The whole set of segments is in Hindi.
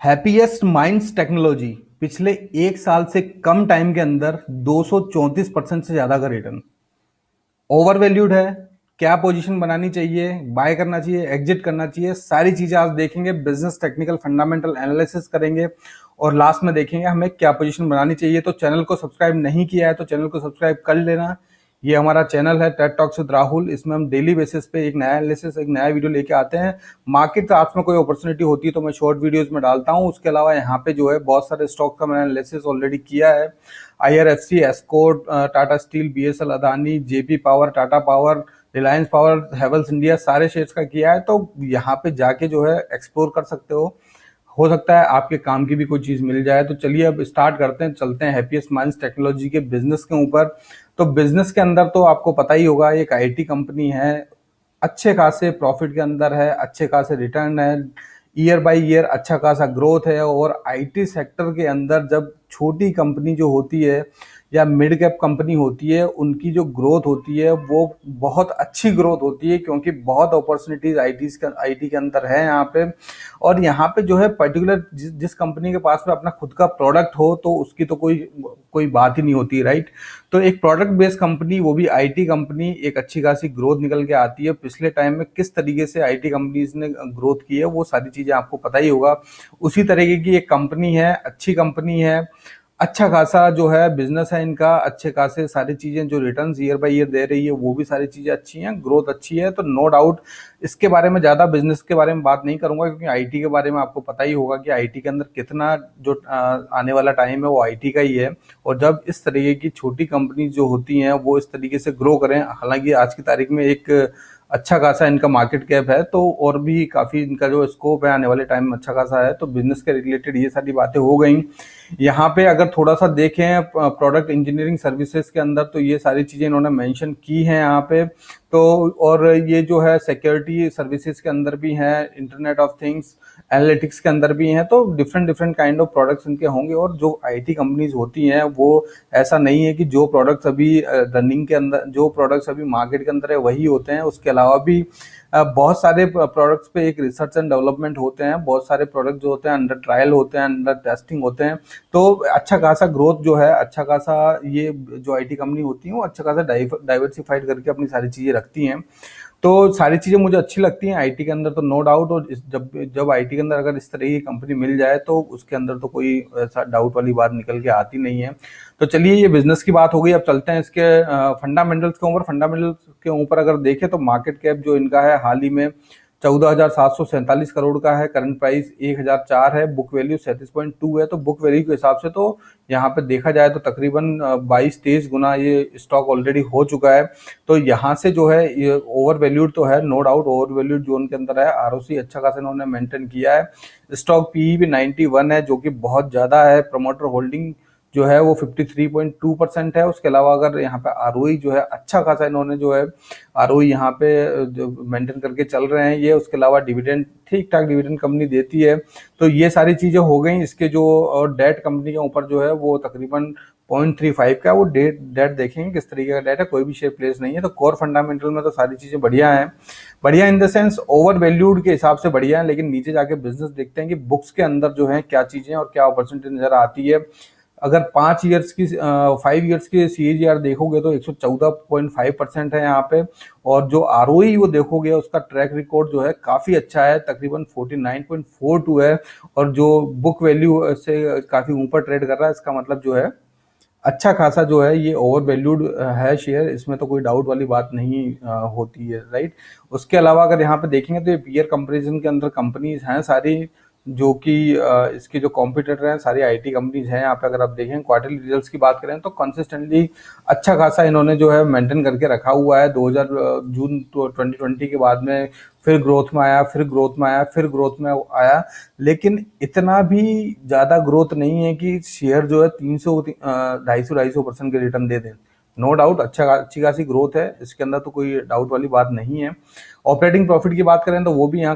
हैप्पीएस्ट माइंड्स टेक्नोलॉजी पिछले एक साल से कम टाइम के अंदर 234% से ज्यादा का रिटर्न। ओवर वैल्यूड है, क्या पोजीशन बनानी चाहिए, बाय करना चाहिए, एग्जिट करना चाहिए, सारी चीजें आज देखेंगे। बिजनेस टेक्निकल फंडामेंटल एनालिसिस करेंगे और लास्ट में देखेंगे हमें क्या पोजीशन बनानी चाहिए। तो चैनल को सब्सक्राइब नहीं किया है तो चैनल को सब्सक्राइब कर लेना। ये हमारा चैनल है टेड टॉक्स विद राहुल। इसमें हम डेली बेसिस पे एक नया एनालिसिस, एक नया वीडियो लेके आते हैं। मार्केट का आपस में कोई अपॉर्चुनिटी होती है तो मैं शॉर्ट वीडियोस में डालता हूं। उसके अलावा यहाँ पे जो है बहुत सारे स्टॉक का मैंने एनालिसिस ऑलरेडी किया है। IRFC, escort, Tata steel, BSL, Adani, JP power, Tata power, Reliance power, Havells India, सारे शेयर्स का किया है। तो यहाँ पे जाके जो है एक्सप्लोर कर सकते हो सकता है आपके काम की भी कोई चीज मिल जाए। तो चलिए अब स्टार्ट करते हैं, चलते हैं हैप्पीएस्ट माइंड्स टेक्नोलॉजी के बिजनेस के ऊपर। तो बिजनेस के अंदर तो आपको पता ही होगा, एक IT कंपनी है, अच्छे खासे प्रॉफिट के अंदर है, अच्छे खासे रिटर्न है, ईयर बाय ईयर अच्छा खासा ग्रोथ है। और IT सेक्टर के अंदर जब छोटी कंपनी जो होती है या मिड कैप कंपनी होती है, उनकी जो ग्रोथ होती है वो बहुत अच्छी ग्रोथ होती है, क्योंकि बहुत अपॉर्चुनिटीज IT के अंदर है यहाँ पे। और यहाँ पे जो है पर्टिकुलर जिस कंपनी के पास में अपना खुद का प्रोडक्ट हो तो उसकी तो कोई कोई बात ही नहीं होती, राइट। तो एक प्रोडक्ट बेस्ड कंपनी, वो भी IT कंपनी, एक अच्छी खासी ग्रोथ निकल के आती है। पिछले टाइम में किस तरीके से IT कंपनीज ने ग्रोथ की है वो सारी चीजें आपको पता ही होगा। उसी तरीके की एक कंपनी है, अच्छी कंपनी है, अच्छा खासा जो है बिजनेस है इनका, अच्छे खासे सारी चीजें जो रिटर्न्स ईयर बाय ईयर दे रही है वो भी सारी चीजें अच्छी हैं, ग्रोथ अच्छी है। तो नो डाउट इसके बारे में ज्यादा बिजनेस के बारे में बात नहीं करूंगा, क्योंकि IT के बारे में आपको पता ही होगा कि IT के अंदर कितना जो आने वाला टाइम है वो IT का ही है। और जब इस तरीके की छोटी कंपनी जो होती हैं वो इस तरीके से ग्रो करें, हालांकि आज की तारीख में एक अच्छा खासा इनका मार्केट कैप है, तो और भी काफी इनका जो स्कोप है आने वाले टाइम में अच्छा खासा है। तो बिजनेस के रिलेटेड ये सारी बातें हो गई। यहाँ पे अगर थोड़ा सा देखें प्रोडक्ट इंजीनियरिंग सर्विसेज के अंदर, तो ये सारी चीजें इन्होंने मेंशन की हैं यहाँ पे। तो और ये जो है सिक्योरिटी सर्विसेज के अंदर भी है, इंटरनेट ऑफ थिंग्स, एनालिटिक्स के अंदर भी हैं। तो different different kind of products इनके होंगे। और जो IT कंपनीज होती हैं वो ऐसा नहीं है कि जो प्रोडक्ट्स अभी रनिंग के अंदर, जो प्रोडक्ट्स अभी मार्केट के अंदर है वही होते हैं। उसके अलावा भी बहुत सारे प्रोडक्ट्स पे एक रिसर्च एंड डेवलपमेंट होते हैं, बहुत सारे प्रोडक्ट जो होते हैं अंडर ट्रायल होते हैं, अंडर टेस्टिंग होते हैं। तो अच्छा खासा ग्रोथ जो है, अच्छा खासा ये जो IT कंपनी होती है वो अच्छा खासा डाइवर्सिफाइड करके अपनी सारी चीजें रखती हैं। तो सारी चीजें मुझे अच्छी लगती हैं IT के अंदर, तो नो डाउट। और जब जब IT के अंदर अगर इस तरह की कंपनी मिल जाए तो उसके अंदर तो कोई ऐसा डाउट वाली बात निकल के आती नहीं है। तो चलिए, ये बिजनेस की बात हो गई, अब चलते हैं इसके फंडामेंटल्स के ऊपर। फंडामेंटल्स के ऊपर अगर देखें तो मार्केट कैप जो इनका है हाल ही में 14,747 करोड़ का है, करंट प्राइस 1,004 है, बुक वैल्यू 37.2 है। तो बुक वैल्यू के हिसाब से तो यहाँ पे देखा जाए तो तकरीबन 22-23 गुना ये स्टॉक ऑलरेडी हो चुका है। तो यहाँ से जो है ये ओवर वैल्यूड तो है, no doubt overvalued zone के अंदर है। ROC अच्छा खासा इन्होंने मेंटेन किया है। स्टॉक PE भी 91 है, जो कि बहुत ज्यादा है। प्रमोटर होल्डिंग जो है वो 53.2% है। उसके अलावा अगर यहाँ पे ROE जो है अच्छा खासा इन्होंने जो है ROE यहाँ पे जो मेंटेन करके चल रहे हैं ये। उसके अलावा डिविडेंड ठीक ठाक डिविडेंड कंपनी देती है। तो ये सारी चीजें हो गई। इसके जो डेट कंपनी के ऊपर जो है वो तकरीबन 0.35 का, वो डेट देखेंगे किस तरीके का डेट है, कोई भी शेयर प्लेस नहीं है। तो कोर फंडामेंटल में तो सारी चीजें बढ़िया हैं, बढ़िया in the sense over valued के हिसाब से बढ़िया है। लेकिन नीचे जाके बिजनेस देखते हैं कि बुक्स के अंदर जो है क्या चीजें और क्या अपॉर्चुनिटी नजर आती है। अगर 5 ईयर्स की CAGR देखोगे तो 114.5% है यहाँ पे। और जो ROE वो देखोगे उसका ट्रैक रिकॉर्ड जो है काफी अच्छा है, तकरीबन 49.42 है। और जो बुक वैल्यू से काफी ऊपर ट्रेड कर रहा है, इसका मतलब जो है अच्छा खासा जो है ये ओवर वैल्यूड है शेयर, इसमें तो कोई डाउट वाली बात नहीं होती है, राइट। उसके अलावा अगर यहाँ पे देखेंगे तो ये पीयर कंपैरिजन के अंदर कंपनीज हैं सारी, जो कि इसके जो कॉम्पिटिटर हैं सारी IT कंपनीज हैं। यहाँ पे अगर आप देखें क्वार्टरली रिजल्ट्स की बात करें तो कंसिस्टेंटली अच्छा खासा इन्होंने जो है मेंटेन करके रखा हुआ है। 2000 जून 2020 के बाद में फिर ग्रोथ में आया, फिर ग्रोथ में आया, फिर ग्रोथ में आया। लेकिन इतना भी ज्यादा ग्रोथ नहीं है कि शेयर जो है 300 250% के रिटर्न दे दें। नो डाउट अच्छी खासी ग्रोथ है, इसके अंदर तो कोई डाउट वाली बात नहीं है। ऑपरेटिंग प्रॉफिट की बात करें तो वो भी यहाँ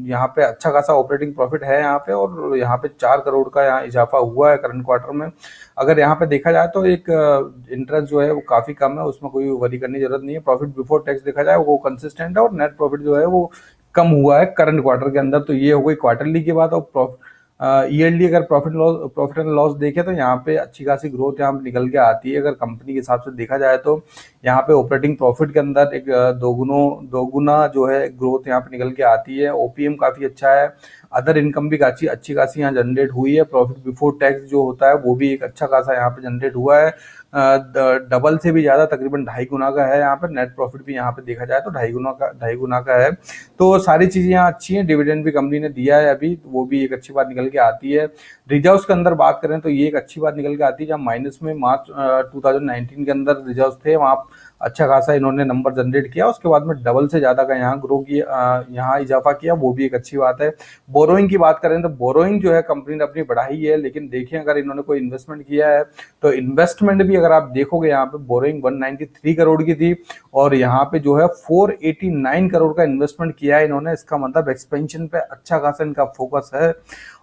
यहाँ पे अच्छा खासा ऑपरेटिंग प्रॉफिट है यहाँ पे। और यहाँ पे 4 करोड़ का यहाँ इजाफा हुआ है करंट क्वार्टर में। अगर यहाँ पे देखा जाए तो एक इंटरेस्ट जो है वो काफी कम है, उसमें कोई वरी करने की जरूरत नहीं है। प्रॉफिट बिफोर टैक्स देखा जाए वो कंसिस्टेंट है, और नेट प्रॉफिट जो है वो कम हुआ है करंट क्वार्टर के अंदर। तो ये हो गई क्वार्टरली की बात। और ईयरली अगर प्रॉफिट एंड लॉस देखें तो यहाँ पे अच्छी खासी ग्रोथ यहाँ पे निकल के आती है। अगर कंपनी के हिसाब से देखा जाए तो यहाँ पे ऑपरेटिंग प्रॉफिट के अंदर एक दोगुना जो है ग्रोथ यहाँ पे निकल के आती है। ओपीएम काफी अच्छा है, अदर इनकम भी अच्छी खासी यहाँ जनरेट हुई है। प्रॉफिट बिफोर टैक्स जो होता है वो भी एक अच्छा खासा यहाँ पे जनरेट हुआ है, डबल से भी ज्यादा, तकरीबन 2.5 गुना का है। यहाँ पे नेट प्रॉफिट भी यहाँ पे देखा जाए तो 2.5 गुना का है। तो सारी चीजें यहाँ अच्छी हैं। डिविडेंड भी कंपनी ने दिया है अभी, तो वो भी एक अच्छी बात निकल के आती है। रिजर्व्स के अंदर बात करें तो ये एक अच्छी बात निकल के आती है। जहाँ माइनस में मार्च 2019 के अंदर रिजर्व्स थे, वहां अच्छा खासा इन्होंने नंबर जनरेट किया। उसके बाद में डबल से ज्यादा का यहाँ ग्रो किया, यहाँ इजाफा किया, वो भी एक अच्छी बात है। बोरोइंग की बात करें तो बोरोइंग जो है कंपनी ने अपनी बढ़ाई है, लेकिन देखें अगर इन्होंने कोई इन्वेस्टमेंट किया है तो इन्वेस्टमेंट भी अगर आप देखोगे यहाँ पे बोरोइंग 193 करोड़ की थी और यहाँ पे जो है 489 करोड़ का इन्वेस्टमेंट किया है इन्होंने। इसका मतलब एक्सपेंशन पे अच्छा खासा इनका फोकस है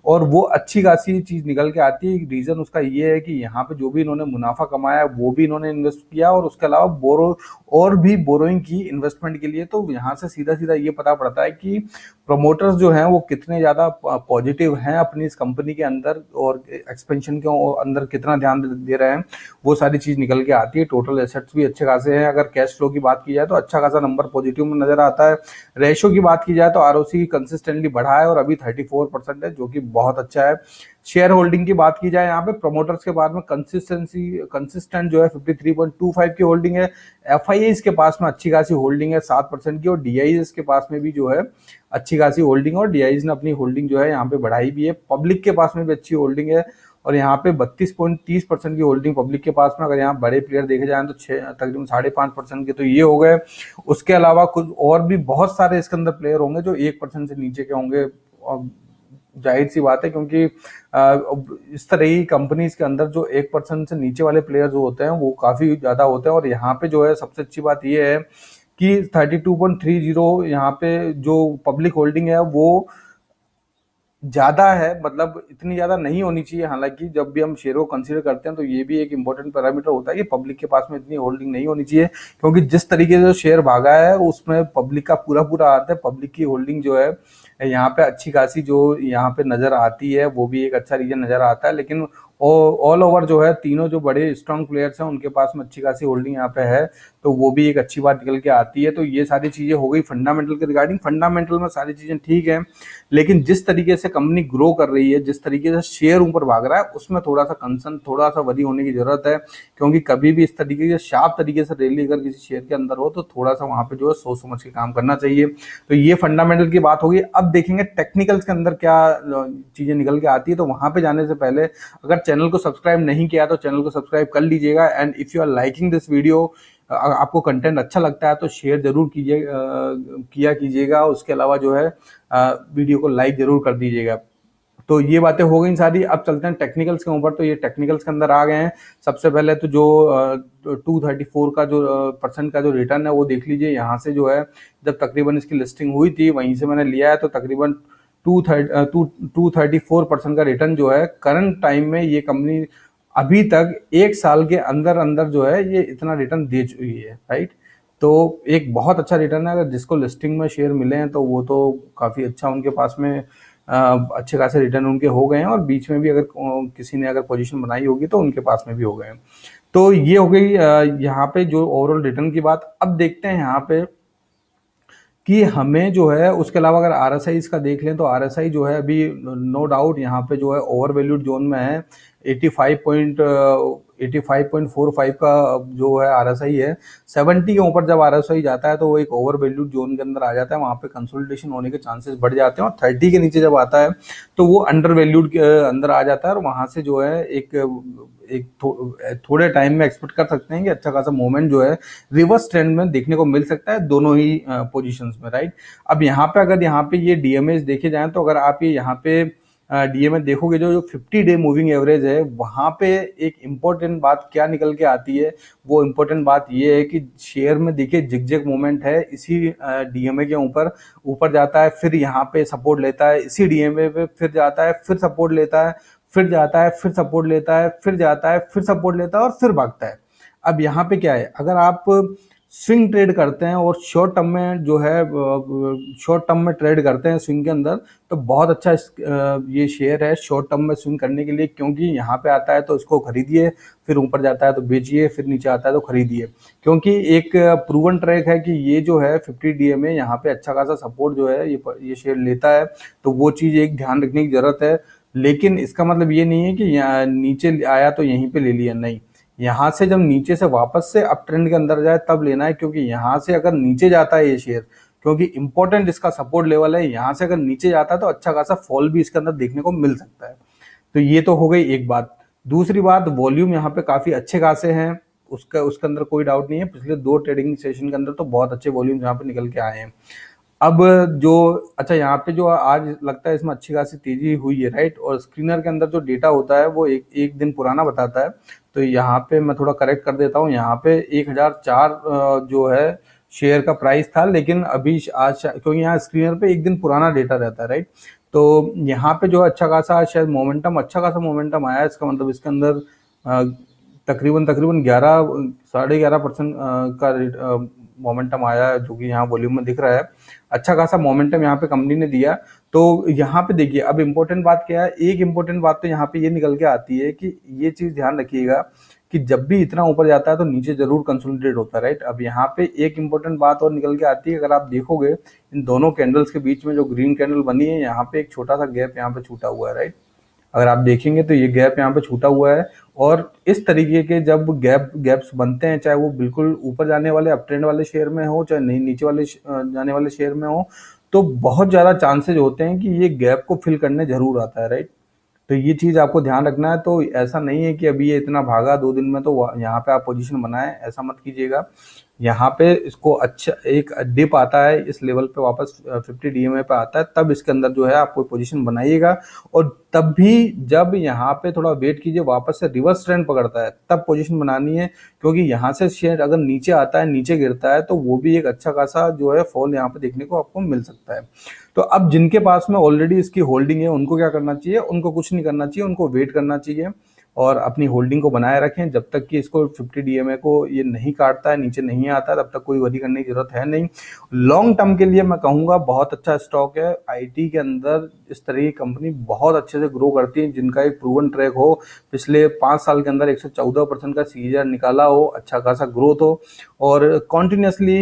और वो अच्छी खासी चीज निकल के आती है। रीजन उसका ये है कि यहाँ पे जो भी इन्होंने मुनाफा कमाया है वो भी इन्होंने इन्वेस्ट किया और उसके अलावा बोरोइंग की इन्वेस्टमेंट के लिए। तो यहाँ से सीधा सीधा ये पता पड़ता है कि प्रमोटर्स जो हैं वो कितने ज्यादा पॉजिटिव हैं अपनी इस कंपनी के अंदर और एक्सपेंशन के अंदर कितना ध्यान दे रहे हैं, वो सारी चीज निकल के आती है। टोटल एसेट्स भी अच्छे खासे हैं। अगर कैश फ्लो की बात की जाए तो अच्छा खासा नंबर पॉजिटिव में नजर आता है। रेशियो की बात की जाए तो आरओसी कंसिस्टेंटली बढ़ा है और अभी 34% है, जो कि बहुत अच्छा है। शेयर होल्डिंग की बात की जाए यहाँ पे प्रमोटर्स के बाद में कंसिस्टेंट जो है 53.25 की होल्डिंग है। एफआईआईज के पास में अच्छी खासी होल्डिंग है 7% की, और डीआईएस के पास में भी जो है अच्छी खासी होल्डिंग, और डीआईएस ने अपनी होल्डिंग जो है यहाँ पे बढ़ाई भी है। पब्लिक के पास में भी अच्छी होल्डिंग है और यहाँ पे 32.30% की होल्डिंग पब्लिक के पास में। अगर यहाँ बड़े प्लेयर देखे जाए तो तकरीबन 5.5% के तो ये हो गए। उसके अलावा कुछ और भी बहुत सारे इसके अंदर प्लेयर होंगे जो 1% से नीचे के होंगे, और जाहिर सी बात है क्योंकि इस तरह की कंपनीज के अंदर जो 1% से नीचे वाले प्लेयर्स होते हैं वो काफी ज्यादा होते हैं। और यहाँ पे जो है सबसे अच्छी बात ये है कि 32.30 यहाँ पे जो पब्लिक होल्डिंग है वो ज्यादा है, मतलब इतनी ज्यादा नहीं होनी चाहिए। हालांकि जब भी हम शेयर को कंसीडर करते हैं तो ये भी एक इंपॉर्टेंट पैरामीटर होता है कि पब्लिक के पास में इतनी होल्डिंग नहीं होनी चाहिए, क्योंकि जिस तरीके से शेयर भागा है उसमें पब्लिक का पूरा पूरा आता है। पब्लिक की होल्डिंग जो है यहाँ पे अच्छी खासी जो यहाँ पे नजर आती है वो भी एक अच्छा रीजन नजर आता है। लेकिन ऑल ओवर जो है तीनों जो बड़े स्ट्रॉन्ग प्लेयर्स हैं उनके पास में अच्छी खासी होल्डिंग यहाँ पे है, तो वो भी एक अच्छी बात निकल के आती है। तो ये सारी चीजें हो गई फंडामेंटल के रिगार्डिंग। फंडामेंटल में सारी चीजें ठीक है, लेकिन जिस तरीके से कंपनी ग्रो कर रही है, जिस तरीके से शेयर ऊपर भाग रहा है, उसमें थोड़ा सा कंसर्न, थोड़ा सा वरी होने की जरूरत है। क्योंकि कभी भी इस तरीके से शार्प तरीके से रैली अगर किसी शेयर के अंदर हो तो थोड़ा सा वहां पे जो है सोच समझ के काम करना चाहिए। तो ये फंडामेंटल की बात होगी। अब देखेंगे टेक्निकल्स के अंदर क्या चीजें निकल के आती है। तो वहां पे जाने से पहले अगर चैनल को सब्सक्राइब नहीं किया तो चैनल को सब्सक्राइब कर लीजिएगा। And if you are liking this video, अगर आपको कंटेंट अच्छा लगता है तो शेयर जरूर किया कीजिएगा। उसके अलावा जो है वीडियो को लाइक जरूर कर दीजिएगा। तो ये बातें हो गई सारी। अब चलते हैं टेक्निकल्स के ऊपर। तो ये टेक्निकल्स के अंदर आ गए हैं। सबसे पहले तो जो 234 का जो परसेंट का जो रिटर्न है वो देख लीजिए। यहाँ से जो है जब तकरीबन इसकी लिस्टिंग हुई थी वहीं से मैंने लिया है, तो तकरीबन 234% का रिटर्न जो है करंट टाइम में ये कंपनी अभी तक एक साल के अंदर अंदर जो है ये इतना रिटर्न दे चुकी है, राइट। तो एक बहुत अच्छा रिटर्न है। अगर जिसको लिस्टिंग में शेयर मिले हैं तो वो तो काफी अच्छा उनके पास में अच्छे खासे रिटर्न उनके हो गए हैं, और बीच में भी अगर किसी ने अगर पोजीशन बनाई होगी तो उनके पास में भी हो गए हैं। तो ये हो गई यहाँ पे जो ओवरऑल रिटर्न की बात। अब देखते हैं यहाँ पे कि हमें जो है उसके अलावा अगर आरएसआई का देख लें तो आरएसआई जो है अभी नो डाउट यहाँ पे जो है ओवर वैल्यूड जोन में है। 85.45 का जो है आरएसआई है। 70 के ऊपर जब आरएसआई जाता है तो वो एक ओवर वैल्यूड जोन के अंदर आ जाता है, वहां पे कंसोलिडेशन होने के चांसेस बढ़ जाते हैं। और 30 के नीचे जब आता है तो वो अंडर वैल्यूड के अंदर आ जाता है, और वहां से जो है थोड़े टाइम में एक्सपेक्ट कर सकते हैं कि अच्छा खासा मूवमेंट जो है रिवर्स ट्रेंड में देखने को मिल सकता है दोनों ही पोजीशंस में, राइट। अब यहाँ पे अगर यहाँ पे ये डीएमएस देखे जाएं तो अगर आप ये यहाँ पे डीएमए देखोगे जो 50 डे मूविंग एवरेज है, वहां पे एक इंपॉर्टेंट बात क्या निकल के आती है। वो इंपॉर्टेंट बात ये है कि शेयर में देखिए जिगजैग मूवमेंट है, इसी डीएमए के ऊपर जाता है, फिर यहाँ पे सपोर्ट लेता है, इसी डीएमए पे फिर जाता है, फिर सपोर्ट लेता है, फिर जाता है, फिर सपोर्ट लेता है, फिर जाता है, फिर सपोर्ट लेता है और फिर भागता है। अब यहाँ पे क्या है, अगर आप स्विंग ट्रेड करते हैं और शॉर्ट टर्म में जो है शॉर्ट टर्म में ट्रेड करते हैं स्विंग के अंदर, तो बहुत अच्छा ये शेयर है शॉर्ट टर्म में स्विंग करने के लिए, क्योंकि यहाँ पे आता है तो इसको खरीदिए, फिर ऊपर जाता है तो बेचिए, फिर नीचे आता है तो खरीदिए, क्योंकि एक प्रूवन ट्रैक है कि ये जो है 50 डीएमए यहाँ पे अच्छा खासा सपोर्ट जो है ये शेयर लेता है। तो वो चीज़ एक ध्यान रखने की जरूरत है। लेकिन इसका मतलब ये नहीं है कि यहाँ नीचे आया तो यहीं पे ले लिया, नहीं। यहाँ से जब नीचे से वापस से अप ट्रेंड के अंदर जाए तब लेना है, क्योंकि यहाँ से अगर नीचे जाता है ये शेयर, क्योंकि इंपॉर्टेंट इसका सपोर्ट लेवल है, यहाँ से अगर नीचे जाता है तो अच्छा खासा फॉल भी इसके अंदर देखने को मिल सकता है। तो ये तो हो गई एक बात। दूसरी बात, वॉल्यूम यहाँ पे काफी अच्छे खासे हैं, उसके अंदर कोई डाउट नहीं है। पिछले 2 ट्रेडिंग सेशन के अंदर तो बहुत अच्छे वॉल्यूम यहाँ पे निकल के आए हैं। अब जो अच्छा यहाँ पे जो आज लगता है इसमें अच्छी खासी तेजी हुई है, राइट, और स्क्रीनर के अंदर जो डेटा होता है वो एक दिन पुराना बताता है। तो यहाँ पे मैं थोड़ा करेक्ट कर देता हूँ, यहाँ पे 1004 जो है शेयर का प्राइस था, लेकिन अभी आज क्योंकि यहाँ स्क्रीनर पे एक दिन पुराना डेटा रहता है, राइट। तो यहाँ पे जो अच्छा खासा शायद मोमेंटम, अच्छा खासा मोमेंटम आया है। इसका मतलब इसके अंदर तकरीबन तकरीबन 11 साढ़े 11% का मोमेंटम आया है, जो कि यहाँ वॉल्यूम में दिख रहा है। अच्छा खासा मोमेंटम यहाँ पे कंपनी ने दिया। तो यहाँ पे देखिए, अब इम्पोर्टेंट बात क्या है, एक इम्पोर्टेंट बात तो यहाँ पे ये निकल के आती है कि ये चीज ध्यान रखिएगा कि जब भी इतना ऊपर जाता है तो नीचे जरूर कंसोलिडेट होता है, राइट। अब यहाँ पे एक इम्पोर्टेंट बात और निकल के आती है, अगर आप देखोगे इन दोनों कैंडल्स के बीच में जो ग्रीन कैंडल बनी है, यहाँ पे एक छोटा सा गैप यहाँ पे छूटा हुआ है, राइट। अगर आप देखेंगे तो ये गैप यहाँ पे छूटा हुआ है। और इस तरीके के जब गैप्स बनते हैं, चाहे वो बिल्कुल ऊपर जाने वाले अप ट्रेंड वाले शेयर में हो, चाहे नहीं नीचे वाले जाने वाले शेयर में हो, तो बहुत ज्यादा चांसेस होते हैं कि ये गैप को फिल करने जरूर आता है, राइट। तो ये चीज आपको ध्यान रखना है। तो ऐसा नहीं है कि अभी ये इतना भागा 2 दिन में तो यहाँ पे आप पोजीशन बनाए, ऐसा मत कीजिएगा। यहाँ पे इसको अच्छा एक डिप आता है इस लेवल पे, वापस 50 डीएमए पे आता है, तब इसके अंदर जो है आप कोई पोजीशन बनाइएगा। और तब भी जब यहाँ पे थोड़ा वेट कीजिए, वापस से रिवर्स ट्रेंड पकड़ता है तब पोजीशन बनानी है, क्योंकि यहाँ से शेयर अगर नीचे आता है, नीचे गिरता है, तो वो भी एक अच्छा खासा जो है फॉल यहाँ पे देखने को आपको मिल सकता है। तो अब जिनके पास में ऑलरेडी इसकी होल्डिंग है, उनको क्या करना चाहिए, उनको कुछ नहीं करना चाहिए, उनको वेट करना चाहिए और अपनी होल्डिंग को बनाए रखें जब तक कि इसको 50 डीएमए को ये नहीं काटता है, नीचे नहीं आता है, तब तक कोई वरी करने की जरूरत है नहीं। लॉन्ग टर्म के लिए मैं कहूंगा बहुत अच्छा स्टॉक है। आईटी के अंदर इस तरह की कंपनी बहुत अच्छे से ग्रो करती है, जिनका एक प्रूवन ट्रैक हो, पिछले 5 साल के अंदर 114% का सीजीआर निकाला हो, अच्छा खासा ग्रोथ हो और कॉन्टिन्यूसली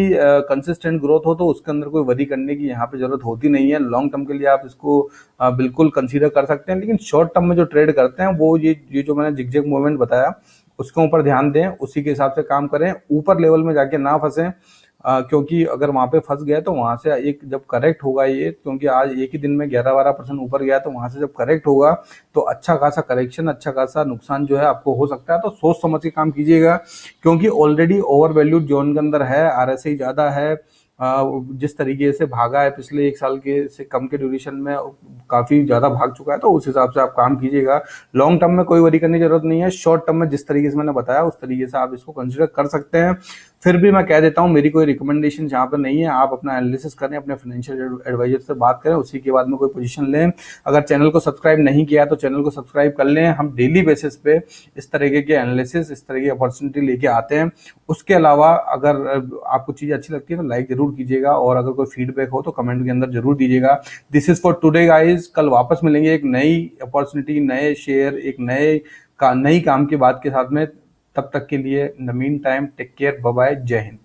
कंसिस्टेंट ग्रोथ हो, तो उसके अंदर कोई वरी करने की यहाँ पे जरूरत होती नहीं है। लॉन्ग टर्म के लिए आप इसको बिल्कुल कंसीडर कर सकते हैं, लेकिन शॉर्ट टर्म में जो ट्रेड करते हैं वो ये जो मैंने जिगजैग मूवमेंट बताया उसके ऊपर ध्यान दें, उसी के हिसाब से काम करें, ऊपर लेवल में जाके ना फंसें। क्योंकि अगर वहां पे फंस गया तो वहां से एक जब करेक्ट होगा ये, क्योंकि आज एक ही दिन में 11-12% ऊपर गया, तो वहां से जब करेक्ट होगा तो अच्छा खासा करेक्शन, अच्छा खासा नुकसान जो है आपको हो सकता है। तो सोच समझ के काम कीजिएगा, क्योंकि ऑलरेडी ओवर वैल्यूड जोन के अंदर है, आरएसआई ज्यादा है। जिस तरीके से भागा है पिछले 1 साल के से कम के ड्यूरेशन में, काफी ज्यादा भाग चुका है, तो उस हिसाब से आप काम कीजिएगा। लॉन्ग टर्म में कोई वरी करने की जरूरत नहीं है, शॉर्ट टर्म में जिस तरीके से मैंने बताया उस तरीके से आप इसको कंसिडर कर सकते हैं। फिर भी मैं कह देता हूं, मेरी कोई रिकमेंडेशन यहाँ पे नहीं है, आप अपना एनालिसिस करें, अपने फाइनेंशियल एडवाइजर से बात करें, उसी के बाद में कोई पोजीशन लें। अगर चैनल को सब्सक्राइब नहीं किया तो चैनल को सब्सक्राइब कर लें, हम डेली बेसिस पे इस तरीके के एनालिसिस, इस तरह की अपॉर्चुनिटी लेके आते हैं। उसके अलावा अगर आपको चीज अच्छी लगती है तो लाइक जरूर कीजिएगा, और अगर कोई फीडबैक हो तो कमेंट के अंदर जरूर दीजिएगा। This is for today guys, कल वापस मिलेंगे एक नई अपॉर्चुनिटी, नए शेयर, एक नई काम की बात के साथ में। तब तक के लिए in the meantime take care, bye bye, जय हिंद।